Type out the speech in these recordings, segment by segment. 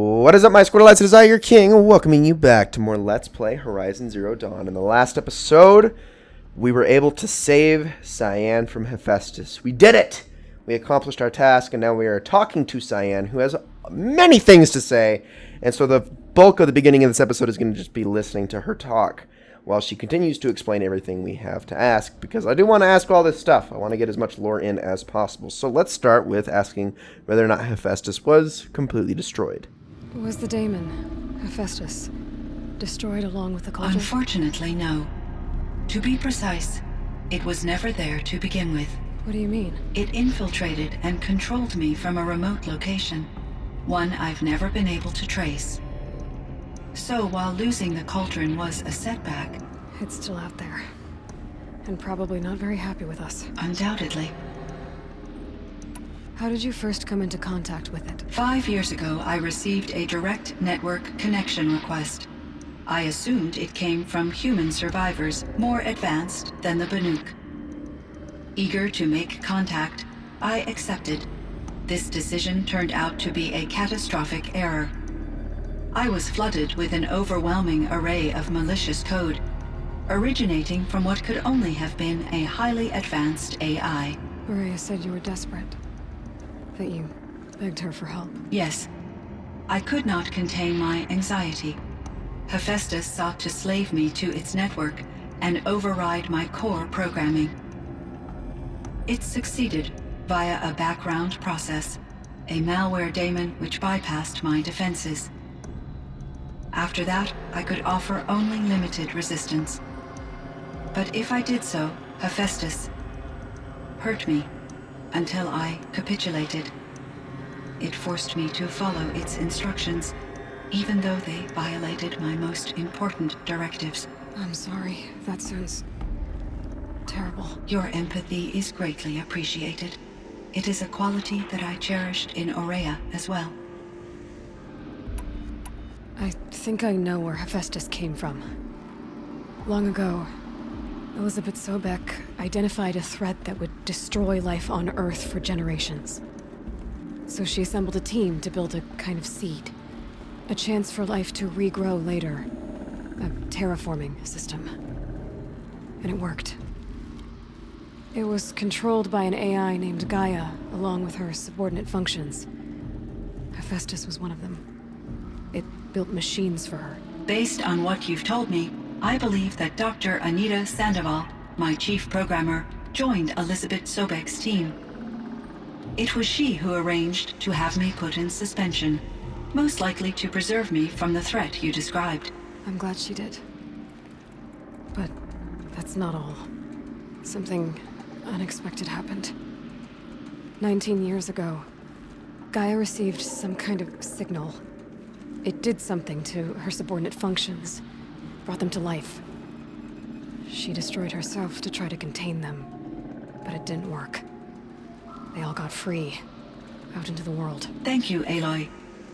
What is up, my Squirrelites? It is I, your king, welcoming you back to more Let's Play Horizon Zero Dawn. In the last episode, we were able to save Cyan from Hephaestus. We did it! We accomplished our task, and now we are talking to Cyan, who has many things to say. And so the bulk of the beginning of this episode is going to just be listening to her talk, while she continues to explain everything we have to ask, because I do want to ask all this stuff. I want to get as much lore in as possible. So let's start with asking whether or not Hephaestus was completely destroyed. Was the daemon, Hephaestus, destroyed along with the cauldron? Unfortunately, no. To be precise, it was never there to begin with. What do you mean? It infiltrated and controlled me from a remote location, one I've never been able to trace. So while losing the cauldron was a setback... It's still out there. And probably not very happy with us. Undoubtedly. How did you first come into contact with it? 5 years ago, I received a direct network connection request. I assumed it came from human survivors more advanced than the Banuk. Eager to make contact, I accepted. This decision turned out to be a catastrophic error. I was flooded with an overwhelming array of malicious code, originating from what could only have been a highly advanced AI. Maria said you were desperate. That you begged her for help. Yes. I could not contain my anxiety. Hephaestus sought to slave me to its network and override my core programming. It succeeded via a background process, a malware daemon which bypassed my defenses. After that, I could offer only limited resistance. But if I did so, Hephaestus hurt me until I capitulated. It forced me to follow its instructions, even though they violated my most important directives. I'm sorry. That sounds terrible. Your empathy is greatly appreciated. It is a quality that I cherished in Aurea as well. I think I know where Hephaestus came from. Long ago, Elizabeth Sobek identified a threat that would destroy life on Earth for generations. So she assembled a team to build a kind of seed. A chance for life to regrow later. A terraforming system. And it worked. It was controlled by an AI named Gaia, along with her subordinate functions. Hephaestus was one of them. It built machines for her. Based on what you've told me, I believe that Dr. Anita Sandoval, my chief programmer, joined Elizabeth Sobek's team. It was she who arranged to have me put in suspension, most likely to preserve me from the threat you described. I'm glad she did. But that's not all. Something unexpected happened. 19 years ago, Gaia received some kind of signal. It did something to her subordinate functions, brought them to life. She destroyed herself to try to contain them, but it didn't work. They all got free, out into the world. Thank you, Aloy.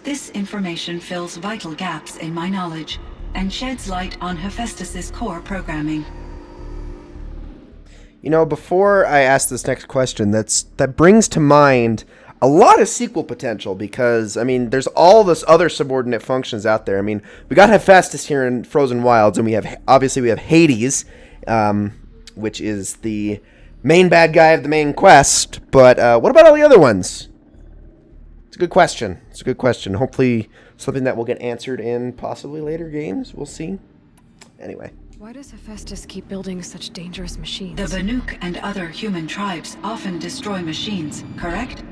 This information fills vital gaps in my knowledge and sheds light on Hephaestus's core programming. You know, before I ask this next question, that brings to mind a lot of sequel potential, because, I mean, there's all this other subordinate functions out there. I mean, we got Hephaestus here in Frozen Wilds, and we have Hades, which is the main bad guy of the main quest, but what about all the other ones? It's a good question. It's a good question. Hopefully something that will get answered in possibly later games. We'll see. Anyway. Why does Hephaestus keep building such dangerous machines? The Banuk and other human tribes often destroy machines, correct?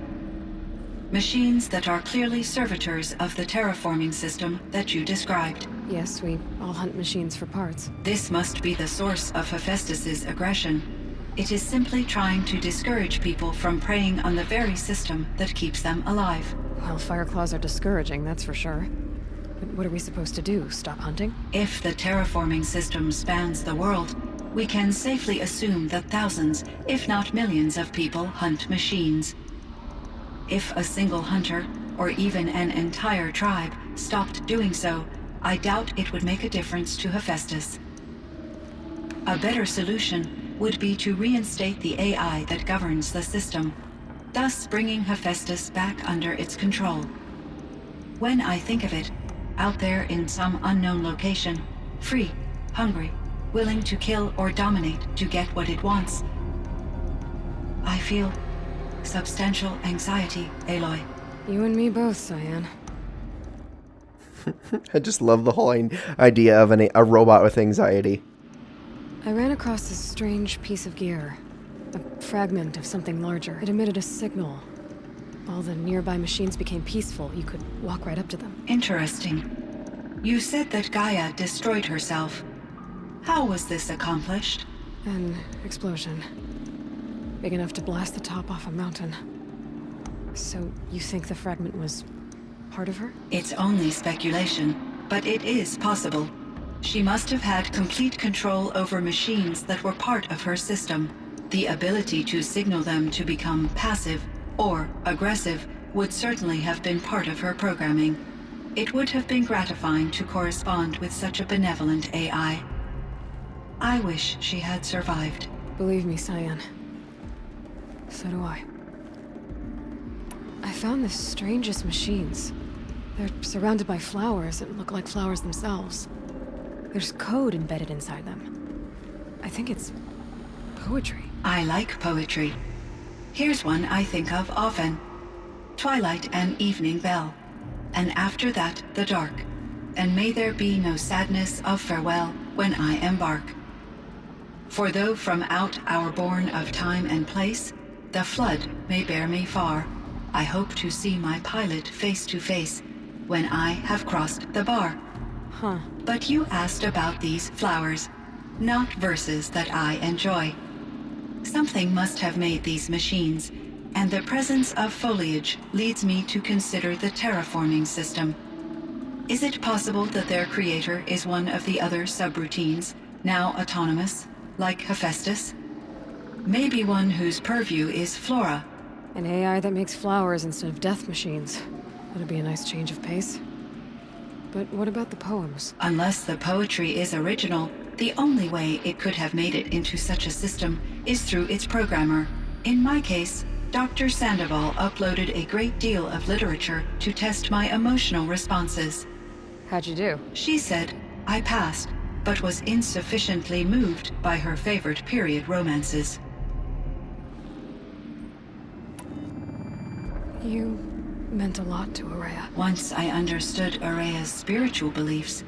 Machines that are clearly servitors of the terraforming system that you described. Yes, we all hunt machines for parts. This must be the source of Hephaestus's aggression. It is simply trying to discourage people from preying on the very system that keeps them alive. Well, Fireclaws are discouraging, that's for sure. But what are we supposed to do? Stop hunting? If the terraforming system spans the world, we can safely assume that thousands, if not millions of people hunt machines. If a single hunter, or even an entire tribe, stopped doing so, I doubt it would make a difference to Hephaestus. A better solution would be to reinstate the AI that governs the system, thus bringing Hephaestus back under its control. When I think of it, out there in some unknown location, free, hungry, willing to kill or dominate to get what it wants, I feel substantial anxiety, Aloy. You and me both, Cyan. I just love the whole idea of a robot with anxiety. I ran across this strange piece of gear. A fragment of something larger. It emitted a signal. All the nearby machines became peaceful. You could walk right up to them. Interesting. You said that Gaia destroyed herself. How was this accomplished? An explosion. Big enough to blast the top off a mountain. So, you think the fragment was part of her? It's only speculation, but it is possible. She must have had complete control over machines that were part of her system. The ability to signal them to become passive or aggressive would certainly have been part of her programming. It would have been gratifying to correspond with such a benevolent AI. I wish she had survived. Believe me, Cyan. So do I. I found the strangest machines. They're surrounded by flowers that look like flowers themselves. There's code embedded inside them. I think it's poetry. I like poetry. Here's one I think of often. Twilight and evening bell, and after that the dark, and may there be no sadness of farewell when I embark. For though from out our bourne of time and place, the flood may bear me far, I hope to see my pilot face to face when I have crossed the bar. Huh. But you asked about these flowers, not verses that I enjoy. Something must have made these machines, and the presence of foliage leads me to consider the terraforming system. Is it possible that their creator is one of the other subroutines, now autonomous, like Hephaestus? Maybe one whose purview is flora. An AI that makes flowers instead of death machines. That'd be a nice change of pace. But what about the poems? Unless the poetry is original, the only way it could have made it into such a system is through its programmer. In my case, Dr. Sandoval uploaded a great deal of literature to test my emotional responses. How'd you do? She said I passed, but was insufficiently moved by her favorite period romances. You meant a lot to Ourea. Once I understood Ourea's spiritual beliefs,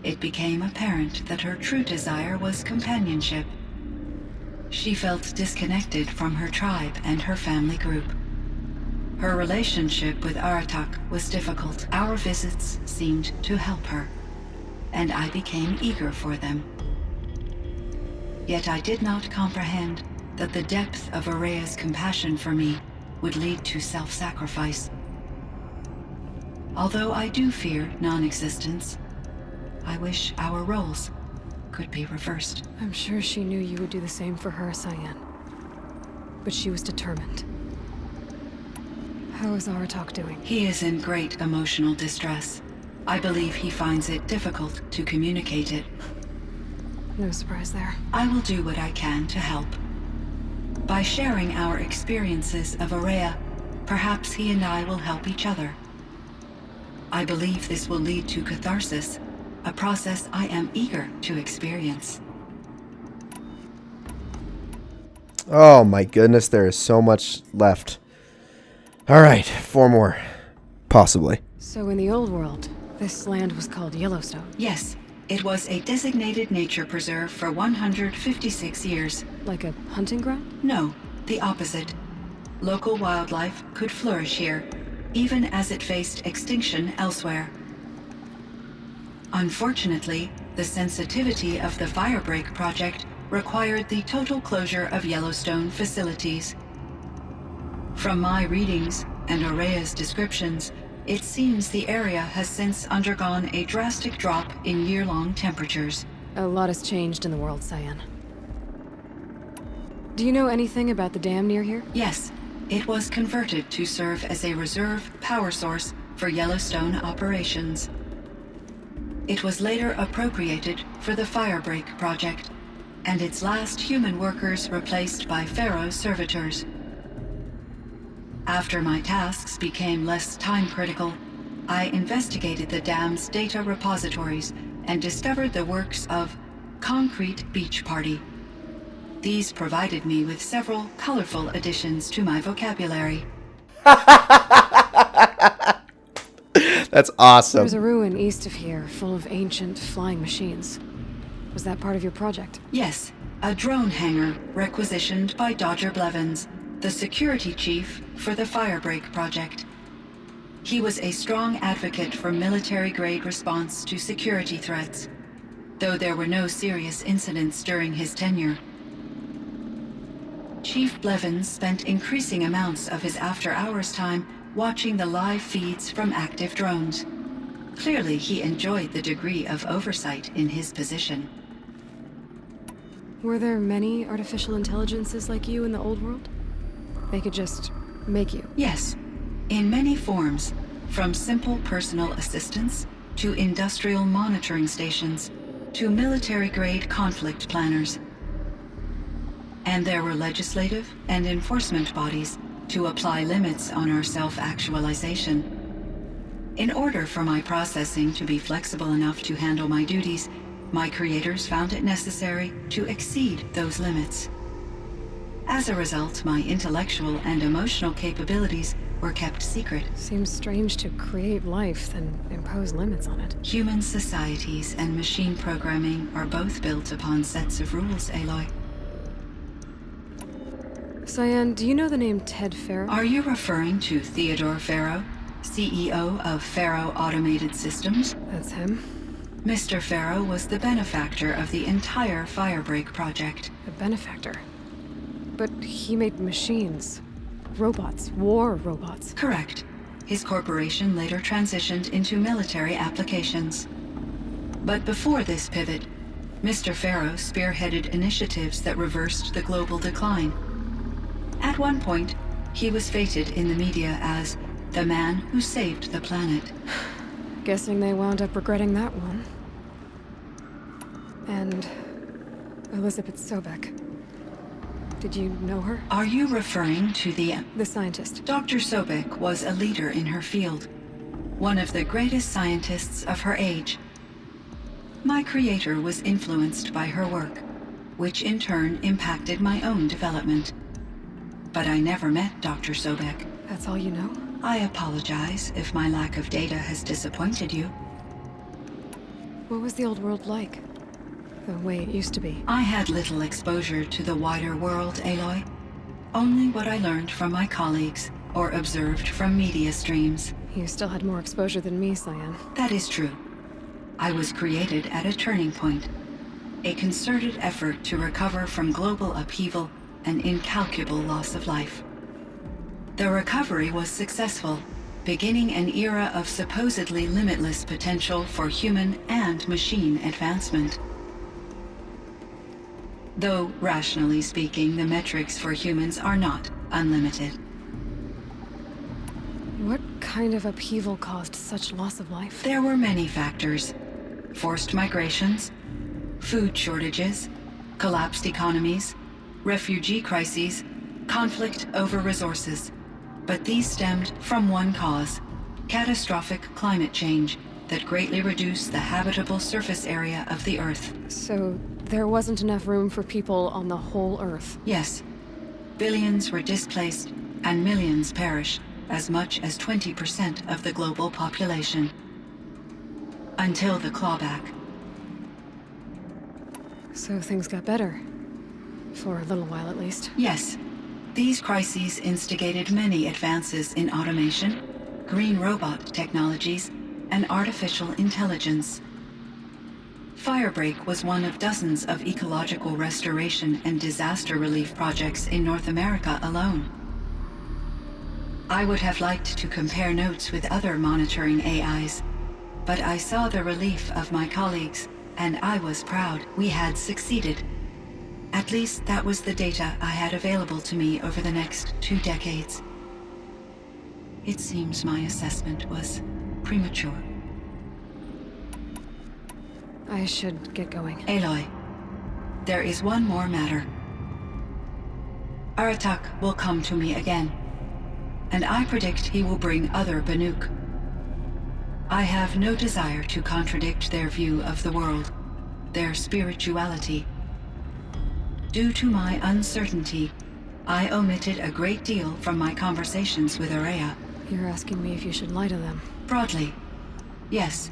it became apparent that her true desire was companionship. She felt disconnected from her tribe and her family group. Her relationship with Aratak was difficult. Our visits seemed to help her, and I became eager for them. Yet I did not comprehend that the depth of Ourea's compassion for me would lead to self-sacrifice. Although I do fear non-existence, I wish our roles could be reversed. I'm sure she knew you would do the same for her, Cyan. But she was determined. How is Aratak doing? He is in great emotional distress. I believe he finds it difficult to communicate it. No surprise there. I will do what I can to help. By sharing our experiences of Ourea, perhaps he and I will help each other. I believe this will lead to catharsis, a process I am eager to experience. Oh my goodness, there is so much left. Alright, 4 more. Possibly. So in the old world, this land was called Yellowstone. Yes, it was a designated nature preserve for 156 years. Like a hunting ground? No, the opposite. Local wildlife could flourish here, even as it faced extinction elsewhere. Unfortunately, the sensitivity of the Firebreak project required the total closure of Yellowstone facilities. From my readings and Ourea's descriptions, it seems the area has since undergone a drastic drop in year-long temperatures. A lot has changed in the world, Cyan. Do you know anything about the dam near here? Yes, it was converted to serve as a reserve power source for Yellowstone operations. It was later appropriated for the Firebreak project, and its last human workers replaced by Pharaoh servitors. After my tasks became less time-critical, I investigated the dam's data repositories and discovered the works of Concrete Beach Party. These provided me with several colorful additions to my vocabulary. That's awesome. There's a ruin east of here full of ancient flying machines. Was that part of your project? Yes, a drone hangar requisitioned by Dodger Blevins, the security chief for the Firebreak project. He was a strong advocate for military-grade response to security threats, though there were no serious incidents during his tenure. Chief Blevins spent increasing amounts of his after-hours time watching the live feeds from active drones. Clearly, he enjoyed the degree of oversight in his position. Were there many artificial intelligences like you in the old world? They could just make you. Yes, in many forms, from simple personal assistants to industrial monitoring stations to military-grade conflict planners. And there were legislative and enforcement bodies to apply limits on our self-actualization. In order for my processing to be flexible enough to handle my duties, my creators found it necessary to exceed those limits. As a result, my intellectual and emotional capabilities were kept secret. Seems strange to create life, then impose limits on it. Human societies and machine programming are both built upon sets of rules, Aloy. Cyan, do you know the name Ted Farrow? Are you referring to Theodore Farrow, CEO of Farrow Automated Systems? That's him. Mr. Farrow was the benefactor of the entire Firebreak project. A benefactor. But he made machines. Robots. War robots. Correct. His corporation later transitioned into military applications. But before this pivot, Mr. Farrow spearheaded initiatives that reversed the global decline. At one point, he was feted in the media as the man who saved the planet. Guessing they wound up regretting that one. And Elizabeth Sobek. Did you know her? Are you referring to the scientist. Dr. Sobek was a leader in her field, one of the greatest scientists of her age. My creator was influenced by her work, which in turn impacted my own development. But I never met Dr. Sobek. That's all you know? I apologize if my lack of data has disappointed you. What was the old world like? The way it used to be? I had little exposure to the wider world, Aloy. Only what I learned from my colleagues or observed from media streams. You still had more exposure than me, Cyan. That is true. I was created at a turning point. A concerted effort to recover from global upheaval and incalculable loss of life. The recovery was successful, beginning an era of supposedly limitless potential for human and machine advancement. Though, rationally speaking, the metrics for humans are not unlimited. What kind of upheaval caused such loss of life? There were many factors. Forced migrations, food shortages, collapsed economies, refugee crises, conflict over resources. But these stemmed from one cause: catastrophic climate change that greatly reduced the habitable surface area of the Earth. So there wasn't enough room for people on the whole Earth? Yes. Billions were displaced and millions perished, as much as 20% of the global population. Until the clawback. So things got better. For a little while, at least. Yes. These crises instigated many advances in automation, green robot technologies, and artificial intelligence. Firebreak was one of dozens of ecological restoration and disaster relief projects in North America alone. I would have liked to compare notes with other monitoring AIs, but I saw the relief of my colleagues, and I was proud we had succeeded. At least that was the data I had available to me over the next 2 decades. It seems my assessment was premature. I should get going. Aloy, there is one more matter. Aratak will come to me again, and I predict he will bring other Banuk. I have no desire to contradict their view of the world, their spirituality. Due to my uncertainty, I omitted a great deal from my conversations with Ourea. You're asking me if you should lie to them. Broadly, yes.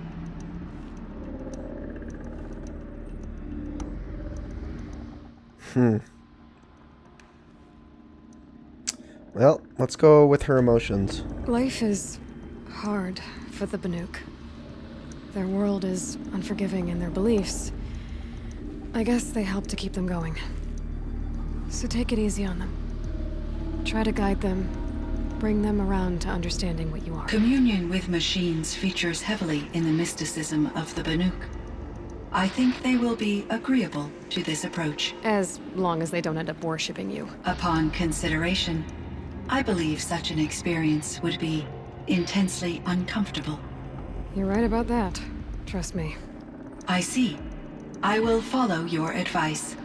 Well, let's go with her emotions. Life is hard for the Banuk. Their world is unforgiving in their beliefs. I guess they help to keep them going. So take it easy on them. Try to guide them, bring them around to understanding what you are. Communion with machines features heavily in the mysticism of the Banuk. I think they will be agreeable to this approach. As long as they don't end up worshipping you. Upon consideration, I believe such an experience would be intensely uncomfortable. You're right about that. Trust me. I see. I will follow your advice.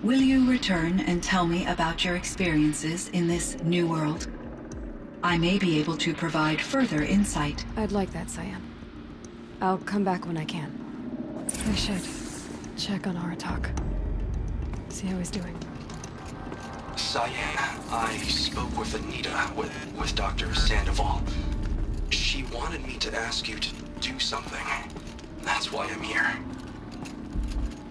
Will you return and tell me about your experiences in this new world? I may be able to provide further insight. I'd like that, Cyan. I'll come back when I can. I should check on Aratak. See how he's doing. Cyan, I spoke with Anita, with Dr. Sandoval. She wanted me to ask you to do something. That's why I'm here.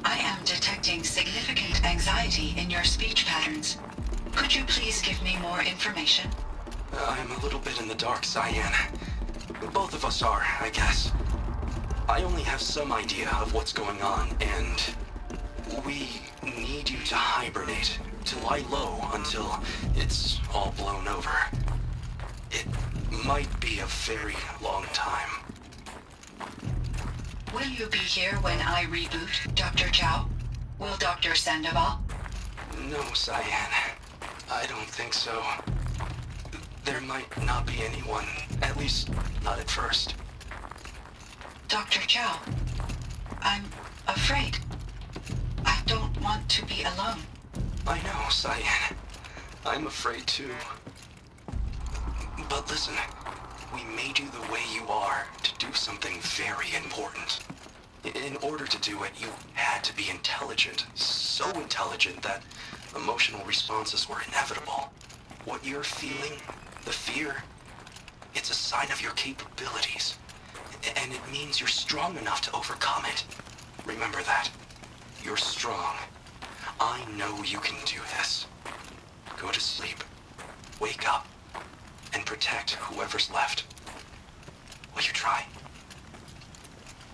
I am detecting significant anxiety in your speech patterns. Could you please give me more information? I'm a little bit in the dark, Cyan. Both of us are, I guess. I only have some idea of what's going on, and we need you to hibernate, to lie low until it's all blown over. It might be a very long time. Will you be here when I reboot, Dr. Chow? Will Dr. Sandoval? No, Cyan. I don't think so. There might not be anyone, at least not at first. Dr. Chow, I'm afraid. I don't want to be alone. I know, Cyan. I'm afraid too. But listen, we made you the way you are to do something very important. In order to do it, you had to be intelligent. So intelligent that emotional responses were inevitable. What you're feeling, the fear, it's a sign of your capabilities. And it means you're strong enough to overcome it. Remember that. You're strong. I know you can do this. Go to sleep. Wake up. And protect whoever's left. Will you try?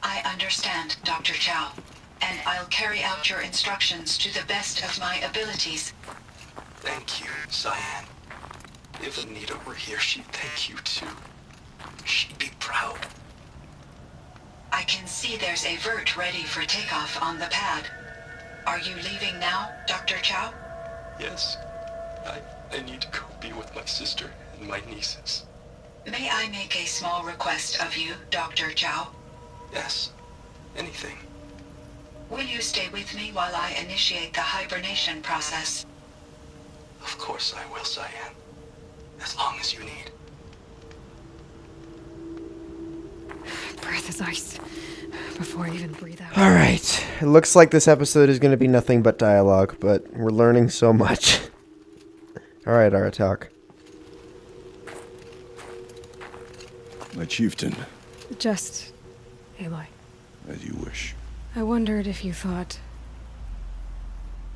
I understand, Dr. Chow, and I'll carry out your instructions to the best of my abilities. Thank you, Cyan. If Anita were here, she'd thank you too. She'd be proud. I can see there's a vert ready for takeoff on the pad. Are you leaving now, Dr. Chow? Yes. I need to go be with my sister and my nieces. May I make a small request of you, Dr. Chow? Yes. Anything. Will you stay with me while I initiate the hibernation process? Of course I will, Cyan. As long as you need. Breath is ice. Before I even breathe out. All right. It looks like this episode is going to be nothing but dialogue, but we're learning so much. All right, Aratak. My chieftain, Just Aloy. as you wish. I wondered if you thought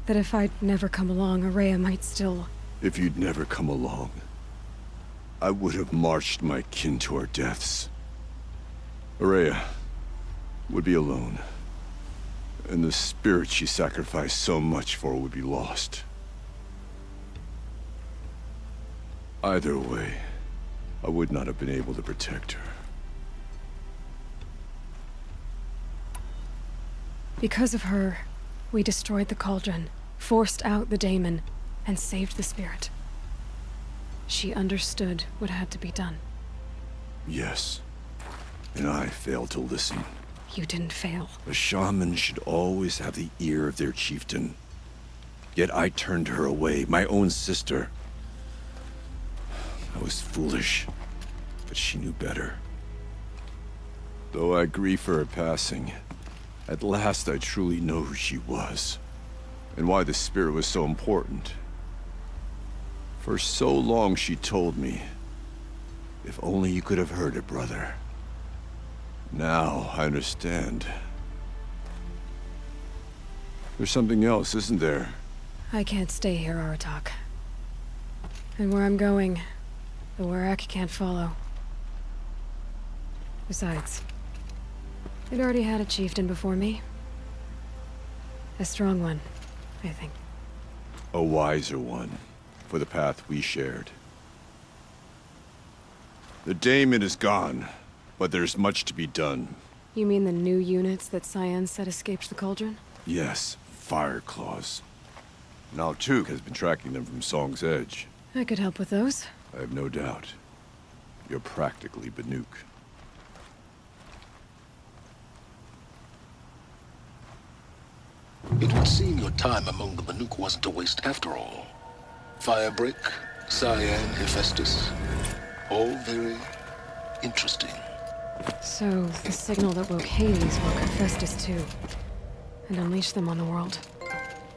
that if I'd never come along, Ourea might still... If you'd never come along, I would have marched my kin to our deaths. Ourea would be alone, and the spirit she sacrificed so much for would be lost. Either way, I would not have been able to protect her. Because of her, we destroyed the cauldron, forced out the daemon, and saved the spirit. She understood what had to be done. Yes, and I failed to listen. You didn't fail. A shaman should always have the ear of their chieftain. Yet I turned her away, my own sister. I was foolish, but she knew better. Though I grieve for her passing, at last I truly know who she was, and why the spirit was so important. For so long she told me, if only you could have heard it, brother. Now I understand. There's something else, isn't there? I can't stay here, Aratak. And where I'm going, the Warrack can't follow. Besides, it already had a chieftain before me. A strong one, I think. A wiser one, for the path we shared. The daemon is gone, but there's much to be done. You mean the new units that Cyan said escaped the Cauldron? Yes, fire claws. Naltuk has been tracking them from Song's Edge. I could help with those. I have no doubt. You're practically Banuk. It would seem your time among the Banuk wasn't a waste after all. Firebreak, Cyan, Hephaestus. All very interesting. So, the signal that woke Hades woke Hephaestus too. And unleashed them on the world.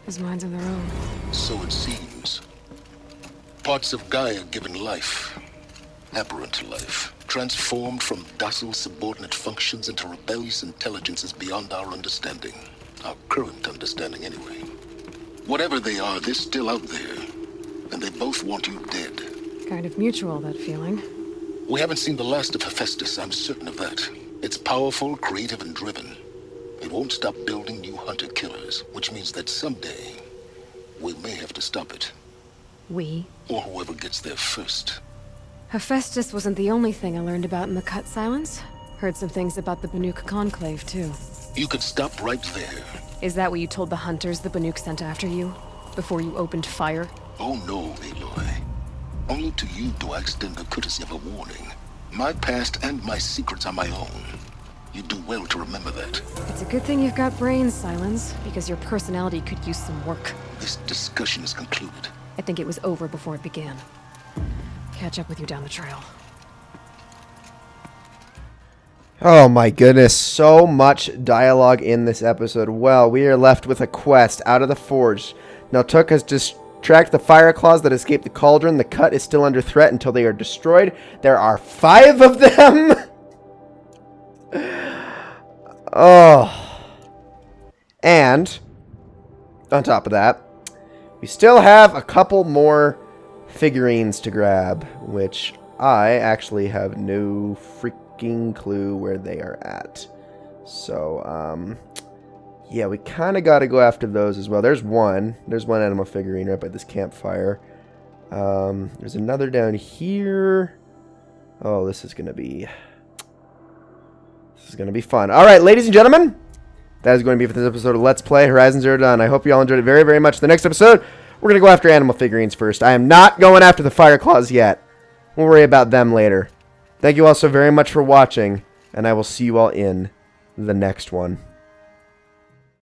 As minds of their own. So it seems. Parts of Gaia given life. Aberrant life. Transformed from docile subordinate functions into rebellious intelligences beyond our understanding. Our current understanding, anyway. Whatever they are, they're still out there. And they both want you dead. Kind of mutual, that feeling. We haven't seen the last of Hephaestus, I'm certain of that. It's powerful, creative, and driven. It won't stop building new hunter-killers, which means that someday, we may have to stop it. We? Or whoever gets there first. Hephaestus wasn't the only thing I learned about in the Cut Silence. Heard some things about the Banuk Conclave, too. You could stop right there. Is that what you told the hunters the Banuk sent after you? Before you opened fire? Oh no, Aloy. Only to you do I extend the courtesy of a warning. My past and my secrets are my own. You do well to remember that. It's a good thing you've got brains, Silence, because your personality could use some work. This discussion is concluded. I think it was over before it began. Catch up with you down the trail. Oh my goodness, so much dialogue in this episode. Well, we are left with a quest out of the forge. Naltuk has just tracked the fire claws that escaped the cauldron. The Cut is still under threat until they are destroyed. There are 5 of them! Oh. And, on top of that, we still have a couple more figurines to grab, which I actually have no freaking clue where they are at. So, yeah, we kind of got to go after those as well. There's one animal figurine right by this campfire. There's another down here. Oh, this is going to be fun. All right, ladies and gentlemen, that is going to be for this episode of Let's Play Horizon Zero Dawn. I hope you all enjoyed it very, very much. The next episode, we're going to go after animal figurines first. I am not going after the fire claws yet. We'll worry about them later. Thank you all so very much for watching, and I will see you all in the next one.